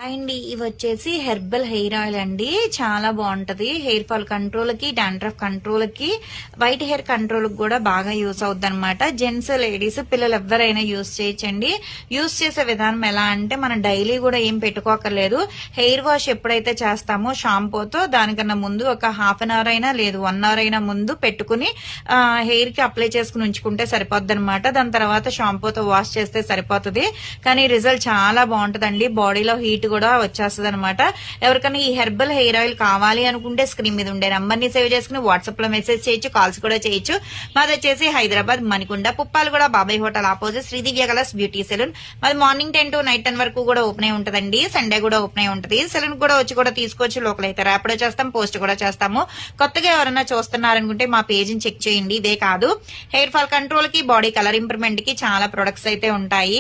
And ఇవి వచ్చేసి herbal hair oil అండి. చాలా బాగుంటది. హెయిర్ ఫాల్ కంట్రోల్ కి, డాండ్రఫ్ కంట్రోల్ కి, వైట్ హెయిర్ కంట్రోల్ కి కూడా బాగా యూస్ అవుద్ది అనమాట. జెంట్స్, లేడీస్, పిల్లలు ఎవరైనా యూస్ చేయొచ్చండి. యూస్ చేసే విధానం ఎలా అంటే మనం డైలీ కూడా ఏం పెట్టుకోకర్లేదు. హెయిర్ వాష్ ఎప్పుడైతే చేస్తామో షాంపూతో దానికన్నా ముందు ఒక హాఫ్ అన్ అవర్ అయినా లేదు 1 అవర్ అయినా ముందు పెట్టుకుని హెయిర్ కి అప్లై చేసుకుని ఉంచుకుంటే సరిపోద్ది అనమాట. దాని తర్వాత షాంపూతో వాష్ చేస్తే సరిపోతుంది. కానీ రిజల్ట్ చాలా బాగుంటదండి. బాడీలో హీట్ కూడా వచ్చేస్తుంది అనమాట. ఎవరికైనా ఈ హెర్బల్ హెయిర్ ఆయిల్ కావాలి అనుకుంటే స్క్రీన్ మీద ఉండే నంబర్ ని సేవ్ చేసుకుని వాట్సాప్ లో మెసేజ్ చేయొచ్చు, కాల్స్ కూడా చేయొచ్చు. మాది వచ్చేసి హైదరాబాద్ మణికొండ పుప్పాలు కూడా Babai hotel opposite Sridivya colours beauty salon. మాది మార్నింగ్ 10 to నైట్ 10 వరకు కూడా ఓపెన్ అయి ఉంటదండి. సండే కూడా ఓపెన్ అయి ఉంటది. సెలూన్ కూడా వచ్చి కూడా తీసుకోవచ్చు. లోకల్ అయితే ర్యాపిడో చేస్తాం, పోస్ట్ కూడా చేస్తాము. కొత్తగా ఎవరైనా చూస్తున్నారనుకుంటే మా పేజ్ ని చెక్ చేయండి. ఇదే కాదు, హెయిర్ ఫాల్ కంట్రోల్ కి, బాడీ కలర్ ఇంప్రూవ్మెంట్ కి చాలా ప్రొడక్ట్స్ అయితే ఉంటాయి.